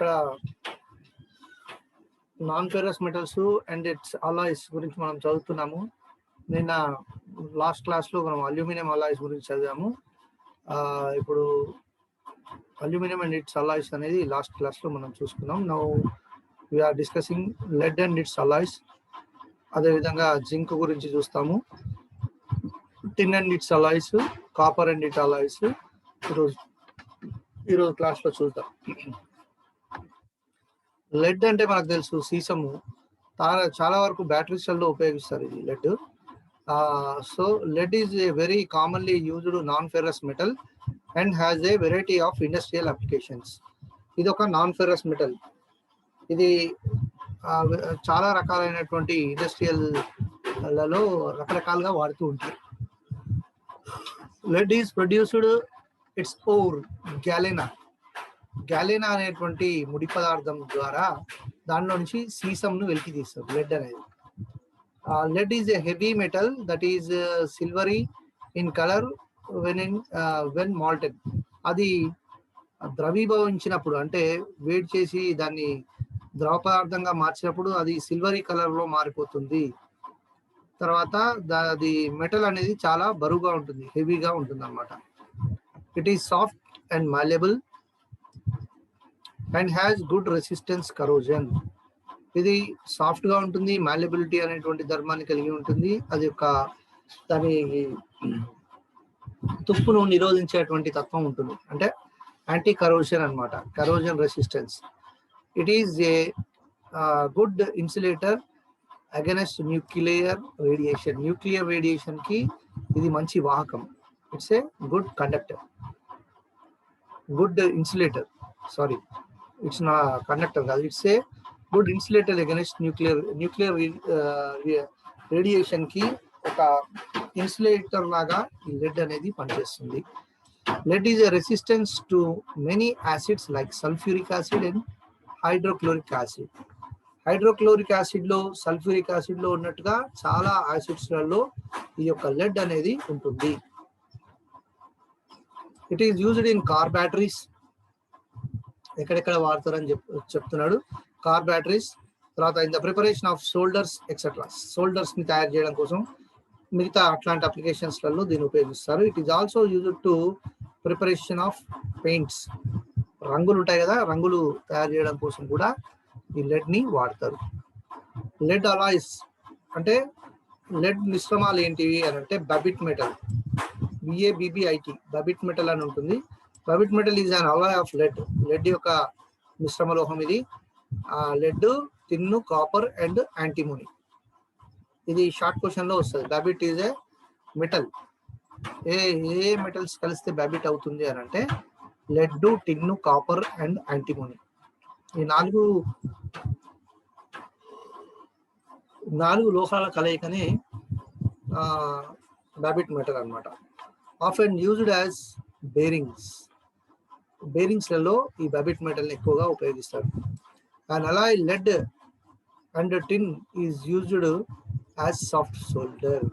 ఇక్కడ non ferrous metals and its alloys గురించి మనం చదువుతున్నాము. నిన్న లాస్ట్ క్లాస్లో మనం అల్యూమినియం అలాయిస్ గురించి చదివాము. ఇప్పుడు అల్యూమినియం అండ్ ఇట్స్ అలాయిస్ అనేది లాస్ట్ క్లాస్లో మనం చూసుకున్నాం. Now we're discussing lead and its alloys. అదేవిధంగా జింక్ గురించి చూస్తాము, tin and its alloys, copper and it alloys ఈరోజు క్లాస్లో చూద్దాం. లెడ్ అంటే మనకు తెలుసు సీసము, చాలా వరకు బ్యాటరీస్లలో ఉపయోగిస్తారు ఇది lead. So lead is a very commonly used non ferrous metal and has a variety of industrial applications. ఇది ఒక నాన్ ఫెరస్ మెటల్. ఇది చాలా రకాలైనటువంటి ఇండస్ట్రియల్లలో రకరకాలుగా వాడుతూ ఉంటారు. Lead is produced its ore galena. Galena అనేటువంటి ముడి పదార్థం ద్వారా దానిలో నుంచి సీసంను వెలికి తీస్తారు లెడ్ అనేది. Lead is a heavy metal that is silvery in colour when melted. అది ద్రవీభవించినప్పుడు అంటే వేడి చేసి దాన్ని ద్రవ పదార్థంగా మార్చినప్పుడు అది సిల్వరీ కలర్లో మారిపోతుంది. తర్వాత అది మెటల్ అనేది చాలా బరువుగా ఉంటుంది, హెవీగా ఉంటుంది అన్నమాట. It is soft and malleable and has good resistance corrosion. ఇది సాఫ్ట్గా ఉంటుంది, మాల్యబిలిటీ అనేటువంటి ధర్మాన్ని కలిగి ఉంటుంది. అది యొక్క దాని తుప్పును నిరోధించేటువంటి తత్వం ఉంటుంది, అంటే యాంటీ కరోజన్ అనమాట, corrosion resistance. It is a good insulator against nuclear radiation. Nuclear రేడియేషన్కి ఇది మంచి వాహకం. It's a good conductor, good insulator. Sorry, it's నా కండక్టర్ కాదు, it's a good insulator against nuclear రేడియేషన్కి ఒక ఇన్సులేటర్ లాగా ఈ లెడ్ అనేది పనిచేస్తుంది. Lead is a resistance to many acids like sulphuric acid and hydrochloric acid. Hydrochloric యాసిడ్లో, sulphuric యాసిడ్లో ఉన్నట్టుగా చాలా యాసిడ్స్లలో ఈ యొక్క లెడ్ అనేది ఉంటుంది. It is used in car batteries. ఎక్కడెక్కడ వాడతారని చెప్తున్నాడు. కార్ బ్యాటరీస్, తర్వాత in the preparation of soldiers etcetera. Soldiers ని తయారు చేయడం కోసం మిగతా అట్లాంటి అప్లికేషన్స్లలో దీన్ని ఉపయోగిస్తారు. It is also used to preparation of paints. రంగులు ఉంటాయి కదా, రంగులు తయారు చేయడం కోసం కూడా ఈ లెడ్ ని వాడతారు. లెడ్ అలాయిస్ అంటే లెడ్ మిశ్రమాలు ఏంటివి అని అంటే babbitt metal, BABBIT, babbitt metal అని ఉంటుంది. Babbitt metal is an alloy of lead. Lead యొక్క మిశ్రమ లోహం ఇది. Lead, tin, copper and antimony. ఇది షార్ట్ క్వశ్చన్ లో వస్తుంది. Babbitt is a metal. A metals కలిస్తే బబిట్ అవుతుంది అని అంటే lead, tin, copper and antimony. ఈ నాలుగు లోహాల కలయికనే బబిట్ మెటల్ అన్నమాట. Often used as bearings. బేరింగ్స్లలో ఈ బబిట్ మెటల్ని ఎక్కువగా ఉపయోగిస్తారు. And alloy lead and tin is used as soft solder.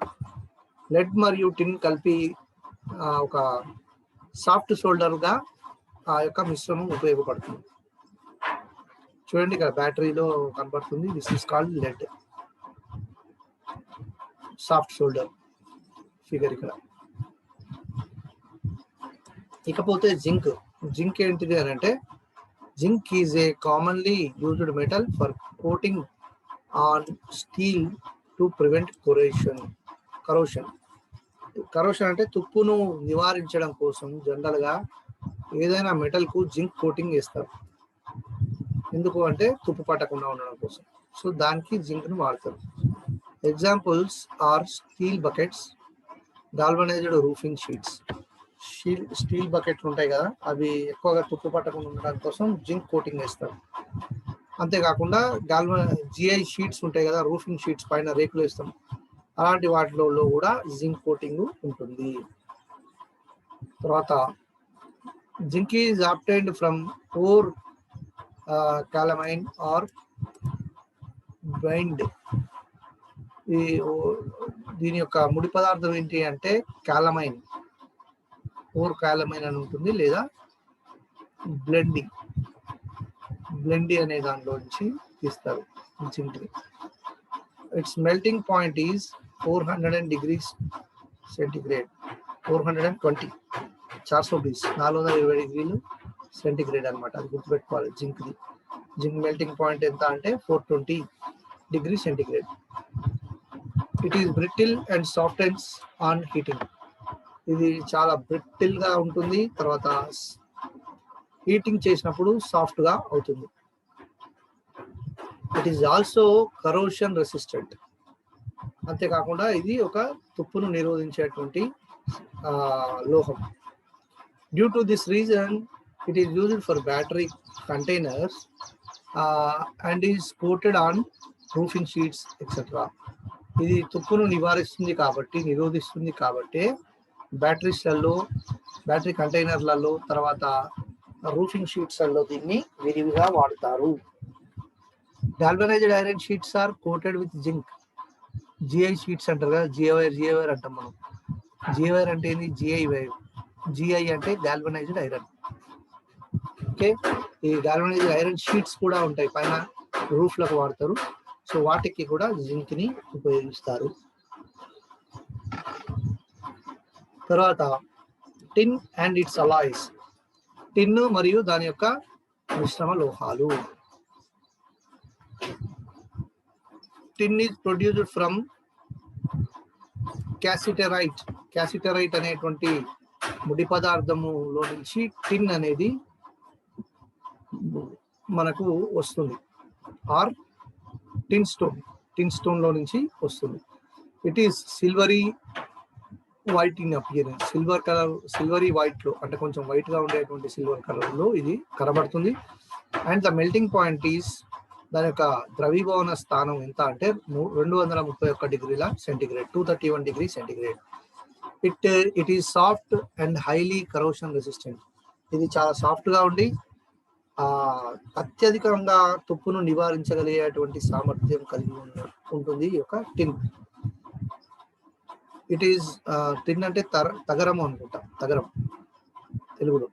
Lead మరియు టిన్ కలిపి ఒక సాఫ్ట్ సోల్డర్గా ఆ యొక్క మిశ్రమం ఉపయోగపడుతుంది. చూడండి ఇక్కడ బ్యాటరీలో కనబడుతుంది. This is called lead, soft solder figure ఇక్కడ. ఇకపోతే జింక్. జింక్ ఏంటిది అని అంటే zinc is a commonly used metal for coating on steel to prevent corrosion. Corrosion అంటే తుప్పును నివారించడం కోసం జనరల్ గా ఏదైనా మెటల్ కు జింక్ కోటింగ్ వేస్తారు. ఎందుకు అంటే తుప్పు పట్టకుండా ఉండడం కోసం. సో దానికి జింక్ ను వాడతారు. Examples are steel buckets, galvanized roofing sheets. Steel బకెట్లు ఉంటాయి కదా, అవి ఎక్కువగా తుప్పు పట్టకుండా ఉండడం కోసం జింక్ కోటింగ్ వేస్తారు. అంతేకాకుండా GI షీట్స్ ఉంటాయి కదా, రూఫింగ్ షీట్స్ పైన రేకులు వేస్తాం, అలాంటి వాటిలో కూడా జింక్ కోటింగ్ ఉంటుంది. తర్వాత zinc is obtained from ore calamine or blende. దీని యొక్క ముడి పదార్థం ఏంటి అంటే కాలమైన్, ఓర్ కాలమైన్ అని ఉంటుంది, లేదా బ్లెండీ అనే దానిలో నుంచి తీస్తారు జింక్ని. Its melting point is 400 degrees centigrade, 420 420 డిగ్రీలు సెంటిగ్రేడ్ అనమాట. అది గుర్తుపెట్టుకోవాలి. జింక్ మెల్టింగ్ పాయింట్ ఎంత అంటే 420 degrees centigrade. It is brittle and softens on heating. ఇది చాలా బ్రిటిల్ గా ఉంటుంది, తర్వాత హీటింగ్ చేసినప్పుడు సాఫ్ట్ గా అవుతుంది. It is also corrosion resistant. అంతేకాకుండా ఇది ఒక తుప్పును నిరోధించేటువంటి లోహం. Due to this reason it is used for battery containers and is coated on roofing sheets etcetera. ఇది తుప్పును నిరోధిస్తుంది కాబట్టి బ్యాటరీస్లలో, బ్యాటరీ కంటైనర్లలో, తర్వాత రూఫింగ్ షీట్స్లలో దీన్ని విరివిగా వాడతారు. Galvanized iron sheets are coated with zinc. GI sheets అంటారు కదా, జిఐ వైర్ అంటాం మనం. జిఐ వైర్ అంటే ఏంది? GI wire. జిఐ అంటే గాల్వనైజ్డ్ ఐరన్. ఓకే, ఈ గాల్వనైజ్డ్ ఐరన్ షీట్స్ కూడా ఉంటాయి, పైన రూఫ్లకు వాడతారు. సో వాటికి కూడా జింక్ ని ఉపయోగిస్తారు. తర్వాత టిన్ అండ్ ఇట్స్ అలాయ్స్. టిన్ మరియు దాని యొక్క మిశ్రమ లోహాలు. టిన్ ఈజ్ ప్రొడ్యూస్డ్ ఫ్రమ్ క్యాసిటరైట్. క్యాసిటరైట్ అనేటువంటి ముడి పదార్థములో నుంచి టిన్ అనేది మనకు వస్తుంది. ఆర్ టిన్ స్టోన్ లో నుంచి వస్తుంది. It is silvery white in appearance. Silver colour, silvery white లో, అంటే కొంచెం వైట్ గా ఉండేటువంటి సిల్వర్ కలర్ లో ఇది కనబడుతుంది. And the melting point is, దాని యొక్క ద్రవీభవన స్థానం ఎంత అంటే 231 డిగ్రీల centigrade, 231 degrees centigrade. It is soft and highly corrosion resistant. ఇది చాలా సాఫ్ట్ గా ఉండి అత్యధికంగా తుప్పును నివారించగలిగేటువంటి సామర్థ్యం కలిగి ఉంటుంది ఈ యొక్క టిన్. ఇట్ ఈస్ టిన్ అంటే తగరం అనుకుంటా, తగరం తెలుగులో.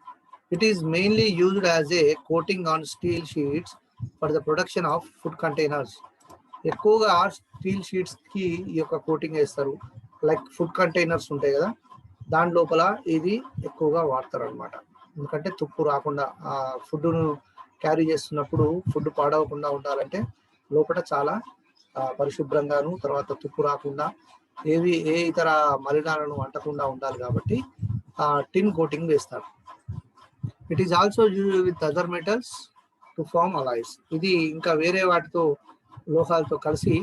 It is mainly used as a coating on steel sheets for the production of food containers. ఎక్కువగా స్టీల్ షీట్స్ కి ఈ యొక్క కోటింగ్ వేస్తారు. లైక్ ఫుడ్ కంటైనర్స్ ఉంటాయి కదా, దాని లోపల ఇది ఎక్కువగా వాడతారు అనమాట. ఎందుకంటే తుప్పు రాకుండా, ఫుడ్ను క్యారీ చేస్తున్నప్పుడు ఫుడ్ పాడవకుండా ఉండాలంటే లోపల చాలా పరిశుభ్రంగాను, తర్వాత తుప్పు రాకుండా, ఏ ఇతర మలినాలను అంటకుండా ఉండాలి కాబట్టి టిన్ కోటింగ్ వేస్తారు. It is also used with other metals to form alloys. ఇది ఇంకా వేరే వాటితో, లోహాలతో కలిసి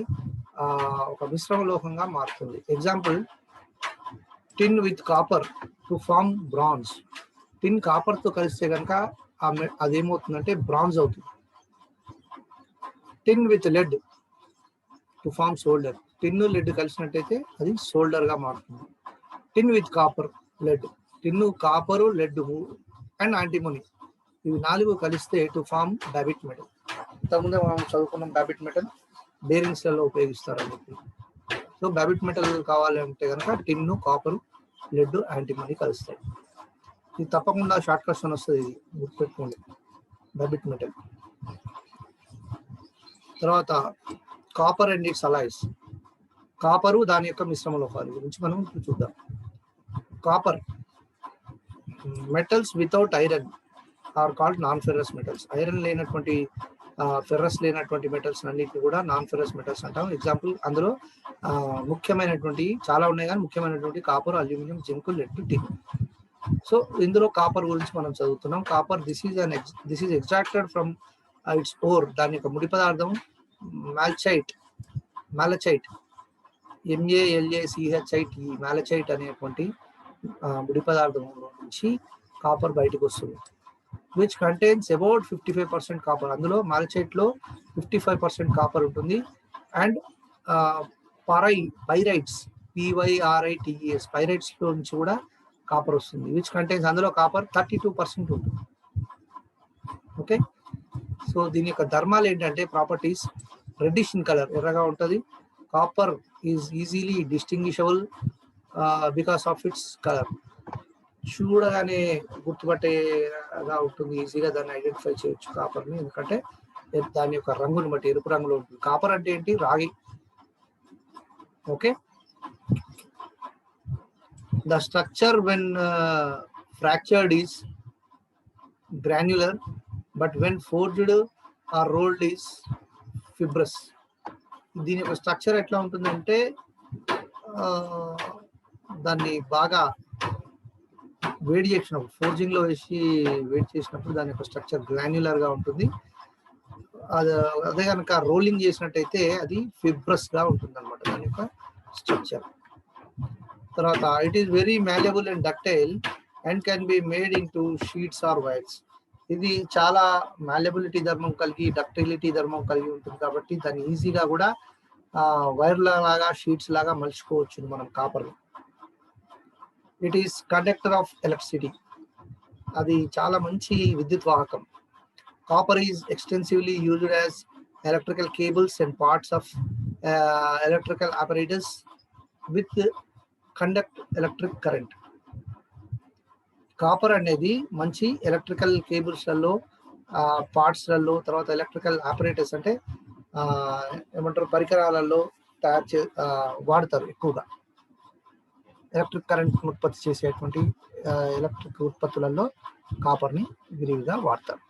ఒక మిశ్రమ లోహంగా మారుతుంది. Example, tin with copper to form bronze. Tin copper తో కలిస్తే కనుక అదేమవుతుందంటే బ్రాంజ్ అవుతుంది. Tin with lead to form solder. Tin lead కలిసినట్టయితే అది సోల్డర్ గా మారుతుంది. Tin with copper, lead. Tin, copper, lead and antimony, ఇవి 4 కలిస్తే టు ఫార్మ్ బ్యాబిట్ మెటల్. ఇంతకుముందే మనం చదువుకున్నాం బ్యాబిట్ మెటల్ బేరింగ్స్ లలో ఉపయోగిస్తారు అని చెప్పి. సో బ్యాబిట్ మెటల్ కావాలి అంటే కనుక టిన్ను, కాపరు, లెడ్, యాంటిమోనీ కలుస్తాయి. ఇది తప్పకుండా షార్ట్ క్వశ్చన్ వస్తుంది, ఇది గుర్తుపెట్టుకోండి, బ్యాబిట్ మెటల్. తర్వాత copper and its alloys. Copper, దాని యొక్క మిశ్రమ లోహాల గురించి మనం చూద్దాం. Copper, metals without iron are called non ferrous metals. Iron లేనటువంటి, ఫెర్రస్ లేనటువంటి మెటల్స్ అన్నిటిని కూడా నాన్ ఫెర్రస్ మెటల్స్ అంటాం. ఎగ్జాంపుల్, అందులో ముఖ్యమైనటువంటి చాలా ఉన్నాయి, కానీ ముఖ్యమైనటువంటి copper, aluminium, zinc, lead, tin. So ఇందులో కాపర్ గురించి మనం చదువుతున్నాం. Copper, this is extracted from its ore. దాని యొక్క ముడి పదార్థం మాలచైట్, MALACHIT, మాలచైట్ అనేటువంటి ముడి పదార్థం నుంచి కాపర్ బయటకు వస్తుంది. Which contains about 55% copper. అందులో మాలచైట్ లో 55% కాపర్ ఉంటుంది. అండ్ పైరైట్స్, PYRITES, పైరైట్స్ లో నుంచి కూడా కాపర్ వస్తుంది. విచ్ కంటైన్స్, అందులో కాపర్ 32% ఉంటుంది. ఓకే, సో దీని యొక్క ధర్మాలు ఏంటంటే, ప్రాపర్టీస్: రెడ్డిష్ ఇన్ కలర్, ఎర్రగా ఉంటుంది. Copper is easily distinguishable because of it's colour. చూడగానే గుర్తుపట్టేగా ఉంటుంది, ఈజీగా దాన్ని ఐడెంటిఫై చేయొచ్చు కాపర్ని, ఎందుకంటే దాని యొక్క రంగుని బట్టి ఎరుపు రంగులో ఉంటుంది. కాపర్ అంటే ఏంటి? రాగి. Okay. The structure when fractured is granular, but when forged or rolled is fibrous. దీని యొక్క స్ట్రక్చర్ ఎట్లా ఉంటుందంటే దాన్ని బాగా వేడి చేసినప్పుడు, ఫోర్జింగ్ లో వేసి వేడి చేసినప్పుడు దాని యొక్క స్ట్రక్చర్ గ్రాన్యులర్ గా ఉంటుంది. అదే కనుక రోలింగ్ చేసినట్టయితే అది ఫిబ్రస్ గా ఉంటుంది అనమాట దాని యొక్క స్ట్రక్చర్. తర్వాత it is very malleable and ductile and can be made into sheets or wires. ఇది చాలా మాల్యబిలిటీ ధర్మం కలిగి, డక్టిలిటీ ధర్మం కలిగి ఉంటుంది కాబట్టి దాన్ని ఈజీగా కూడా వైర్ల లాగా, షీట్స్ లాగా మలుచుకోవచ్చు మనం copper. It is conductor of electricity. అది చాలా మంచి విద్యుత్ వాహకం. Copper is extensively used as electrical cables and parts of electrical operators with conduct electric current. Copper అనేది మంచి ఎలక్ట్రికల్ కేబుల్స్లలో, పార్ట్స్లలో, తర్వాత ఎలక్ట్రికల్ ఆపరేటర్స్ అంటే ఏమంటారు పరికరాలలో వాడతారు ఎక్కువగా. ఎలక్ట్రిక్ కరెంట్ ఉత్పత్తి చేసేటువంటి ఎలక్ట్రిక్ ఉత్పత్తులలో కాపర్ని విరివిగా వాడతారు.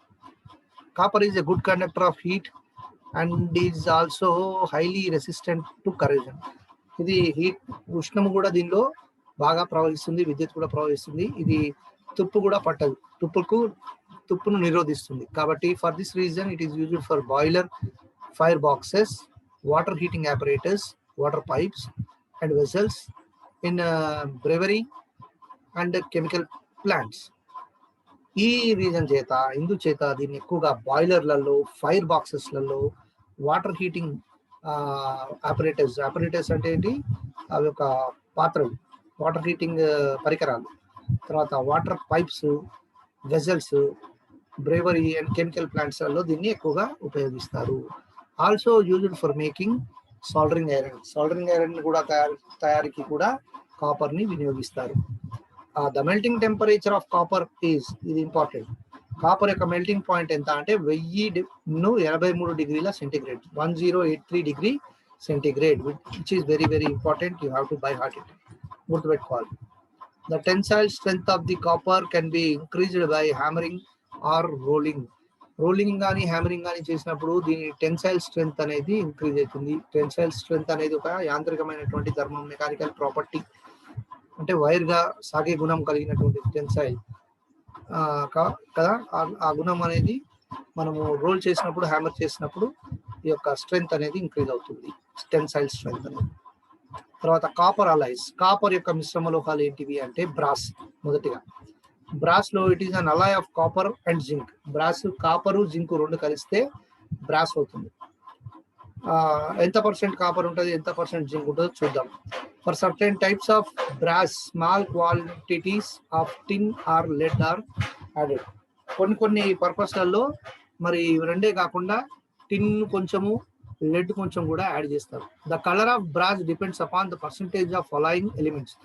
Copper is a good conductor of heat and is also highly resistant to corrosion. ఇది హీట్, ఉష్ణము కూడా దీనిలో బాగా ప్రవహిస్తుంది, విద్యుత్ కూడా ప్రవహిస్తుంది. ఇది తుప్పు కూడా పట్టదు, తుప్పును నిరోధిస్తుంది. కాబట్టి for this reason it is used for boiler, fire boxes, water heating apparatus, water pipes and vessels in brewery and chemical plants. ఈ రీజన్ చేత, ఇందుచేత దీన్ని ఎక్కువగా బాయిలర్లలో, ఫైర్ బాక్సెస్లలో, వాటర్ హీటింగ్ ఆపరేటర్స్ అంటే ఏంటి? అవి ఒక పాత్రలు, వాటర్ హీటింగ్ పరికరాలు, తర్వాత water pipes, vessels, brewery and chemical ప్లాంట్స్లలో దీన్ని ఎక్కువగా ఉపయోగిస్తారు. Also used for making soldering iron. Soldering iron కూడా తయారీకి కూడా కాపర్ ని వినియోగిస్తారు. The melting temperature of copper is, ఇది ఇంపార్టెంట్. కాపర్ యొక్క మెల్టింగ్ పాయింట్ ఎంత అంటే 1083 డిగ్రీల centigrade, 1083 degree centigrade, which is very very important. You have to buy heart it, గుర్తుపెట్టుకోవాలి. The tensile strength of the copper can be increased by hammering or rolling. Rolling కానీ hammering కానీ చేసినప్పుడు దీని tensile strength అనేది increase అవుతుంది. Tensile strength అనేది ఒక యాంత్రికమైనటువంటి ధర్మం, మెకానికల్ ప్రాపర్టీ. అంటే వైర్ గా సాగే గుణం కలిగినటువంటి టెన్సైల్ కదా. ఆ గుణం అనేది మనము రోల్ చేసినప్పుడు, హ్యామర్ చేసినప్పుడు ఈ యొక్క స్ట్రెంగ్త్ అనేది ఇంక్రీజ్ అవుతుంది, టెన్సైల్ స్ట్రెంగ్త్ అనేది. తర్వాత కాపర్ అలాయ్స్. కాపర్ యొక్క మిశ్రమ లోహాలు ఏంటివి అంటే బ్రాస్. మొదటిగా బ్రాస్ లో it is an alloy of copper and zinc. Brass, copper, zinc రెండు కలిస్తే బ్రాస్ అవుతుంది. ఎంత పర్సెంట్ కాపర్ ఉంటుంది, ఎంత పర్సెంట్ జింక్ ఉంటుందో చూద్దాం. For certain types of brass small quantities of tin or lead are added. కొన్ని పర్పస్లలో మరి రెండే కాకుండా టిన్ కొంచెము, లెడ్ కొంచెం కూడా యాడ్ చేస్తారు. The colour of brass depends upon the percentage of following elements.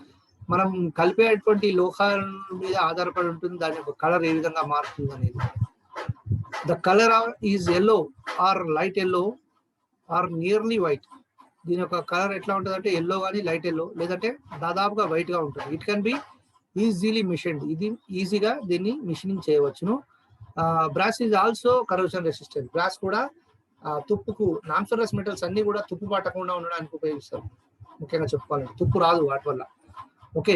మనం కలిపేటువంటి లోహాల మీద ఆధారపడి ఉంటుంది దాని యొక్క కలర్ ఏ విధంగా మారుతుంది అనేది. The colour is yellow or light yellow or nearly white. దీని యొక్క కలర్ ఎట్లా ఉంటుంది అంటే ఎల్లో కానీ లైట్ ఎల్లో, లేదంటే దాదాపుగా వైట్ గా ఉంటుంది. It can be easily machined. ఇది ఈజీగా దీన్ని మిషనింగ్ చేయవచ్చును. Brass is also corrosion resistant. Brass కూడా తుప్పుకు, నాన్ ఫెర్రస్ మెటల్స్ అన్ని కూడా తుప్పు పట్టకుండా ఉండడానికి ఉపయోగిస్తారు. ముఖ్యంగా చెప్పుకోవాలంటే తుప్పు రాదు వాటి వల్ల. ఓకే,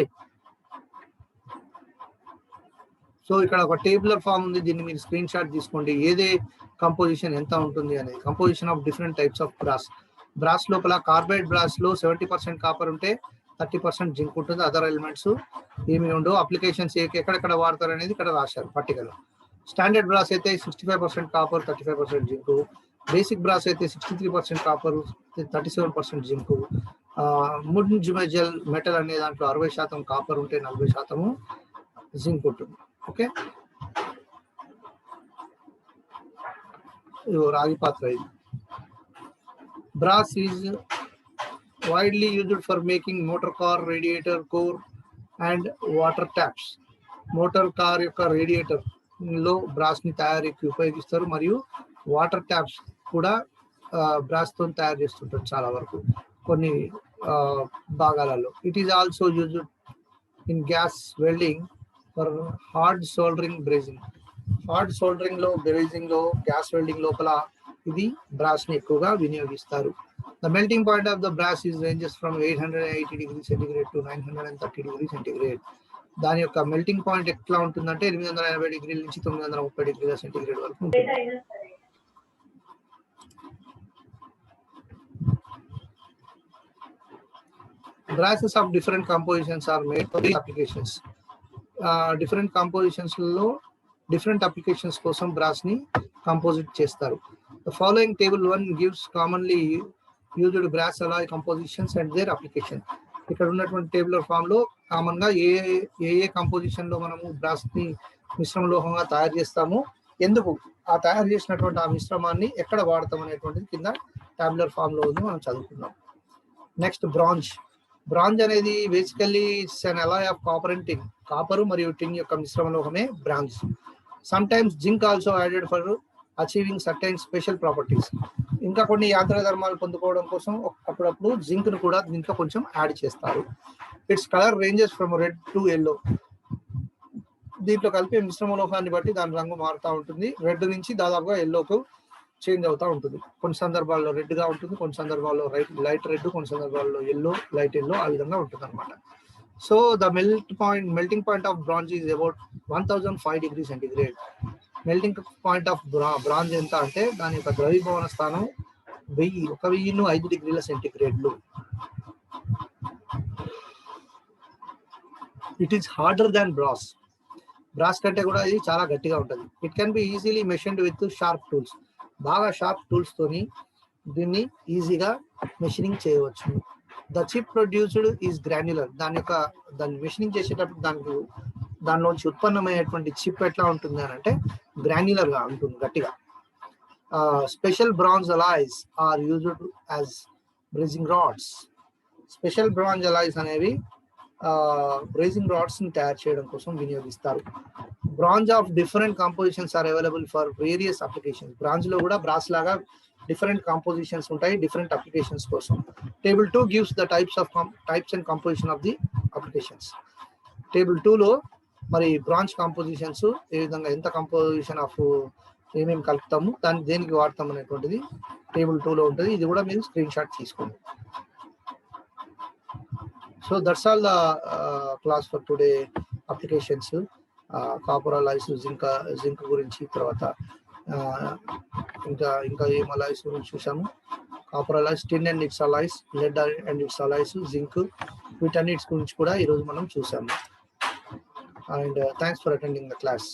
సో ఇక్కడ ఒక టేబులర్ ఫామ్ ఉంది, దీన్ని మీరు స్క్రీన్ షాట్ తీసుకోండి. ఏదే కంపోజిషన్ ఎంత ఉంటుంది అనేది. Composition of different types of brass. Brass లోపల కార్బైడ్ బ్రాస్ లో 70% కాపర్ ఉంటే 30% జింక్ ఉంటుంది. అదర్ ఎలిమెంట్స్ ఏమి ఉండవు. అప్లికేషన్స్ ఎక్కడెక్కడ వాడతారు అనేది ఇక్కడ రాశారు పట్టికలో. స్టాండర్డ్ బ్రాస్ అయితే 65% కాపర్, 35% జింక్. బేసిక్ బ్రాస్ అయితే 63% కాపర్, 37% జింక్. ముడ్ మెటల్ అనే దాంట్లో 60% కాపర్ ఉంటే 40% జింక్ ఉంటుంది. ఓకే, రాగి పాత్ర ఇది. Brass is widely used for making motor car radiator core and water taps. Motor car యొక్క రేడియేటర్ లో బ్రాస్ ని తయారీకి ఉపయోగిస్తారు, మరియు వాటర్ ట్యాప్స్ కూడా బ్రాస్ తో తయారు చేస్తుంటారు చాలా వరకు కొన్ని భాగాలలో. It is also used in gas welding for hard soldering brazing. Hard soldering లో బ్రేజింగ్ లో గ్యాస్ వెల్డింగ్ లోపల ఇది బ్రాస్ ని ఎక్కువగా వినియోగిస్తారు. The melting point of the brass is ranges from 880 degrees centigrade to 930 degrees centigrade. దాని యొక్క melting point ఎట్లా ఉంటుందంటే 880 డిగ్రీల నుంచి 930 డిగ్రీల సెంటిగ్రేడ్ వరకు ఉంటుంది. Brasses of different compositions are made for these applications. Different compositions లో different applications కోసం బ్రాస్ ని కంపోజిట్ చేస్తారు. The following table 1 gives commonly used brass alloy compositions and their application. ఇక్కడ ఉన్నటువంటి టేబులర్ ఫామ్ లో కామన్ గా ఏ కంపోజిషన్ లో మనము బ్రాస్ ని మిశ్రమ లోహంగా తయారు చేస్తాము, ఎందుకు ఆ తయారు చేసినటువంటి ఆ మిశ్రమాన్ని ఎక్కడ వాడతాం అనేటువంటిది కింద టాబులర్ ఫామ్ లో ఉంది, మనం చదువుకుందాం. నెక్స్ట్ బ్రాంజ్ అనేది basically it's an alloy of copper and tin. Copper మరియు టిన్ యొక్క మిశ్రమ లోహమే bronze. Some times zinc also added for achieving certain special properties. ఇంకా కొన్ని యాంత్రిక ధర్మాలు పొందుకోవడం కోసం అప్పుడప్పుడు జింక్ ను కూడా దీంట్లో కొంచెం యాడ్ చేస్తారు. It's colour ranges from red to yellow. దీంట్లో కలిపే మిశ్రమ లోహాన్ని బట్టి దాని రంగు మారుతూ ఉంటుంది. రెడ్ నుంచి దాదాపుగా ఎల్లోకు చేంజ్ అవుతూ ఉంటుంది. కొన్ని సందర్భాల్లో రెడ్ గా ఉంటుంది, కొన్ని సందర్భాల్లో లైట్ రెడ్, కొన్ని సందర్భాల్లో ఎల్లో, లైట్ ఎల్లో, ఆ విధంగా ఉంటుంది అనమాట. So the melting point of bronze is about 1005 degree centigrade. Melting point of bronze ఎంత అంటే దాని యొక్క ద్రవీభవన స్థానం 1005 డిగ్రీల సెంటిగ్రేడ్లు. It is harder than brass. Brass కంటే కూడా ఇది చాలా గట్టిగా ఉంటుంది. It can be easily machined with sharp tools. బాగా షార్ప్ టూల్స్ తోని దీన్ని ఈజీగా మెషినింగ్ చేయవచ్చు. The chip produced is granular. దాన్ని మెషినింగ్ చేసేటప్పుడు దానిలోంచి ఉత్పన్నమయ్యేటువంటి చిప్ ఎట్లా ఉంటుంది అని అంటే గ్రాన్యులర్ గా ఉంటుంది, గట్టిగా. Special bronze alloys are used as brazing rods. Special bronze alloys అనేవి బ్రేజింగ్ రాడ్స్ ని తయారు చేయడం కోసం వినియోగిస్తారు. Bronze of different compositions are available for various applications. Bronze లో కూడా బ్రాస్ లాగా డిఫరెంట్ కాంపోజిషన్స్ ఉంటాయి డిఫరెంట్ అప్లికేషన్స్ కోసం. Table 2 gives the types and composition of the applications. Table 2 లో మరి బ్రాంజ్ కాంపోజిషన్స్ ఏ విధంగా, ఎంత కంపోజిషన్ ఆఫ్ ఏమేమి కలుపుతాము, దాన్ని దేనికి వాడతాం అనేటువంటిది టేబుల్ 2 లో ఉంటుంది. ఇది కూడా మీరు స్క్రీన్ షాట్ తీసుకోండి. So that's all the class for today. Applications copper alloys, zinc గురించి, తర్వాత ఇంకా ఏం అలాయ్స్ గురించి చూసాము. Copper alloys, tin and its alloys, lead and its alloys, zinc, వీటన్నిటి గురించి కూడా ఈరోజు మనం చూసాము. And thanks for attending the class.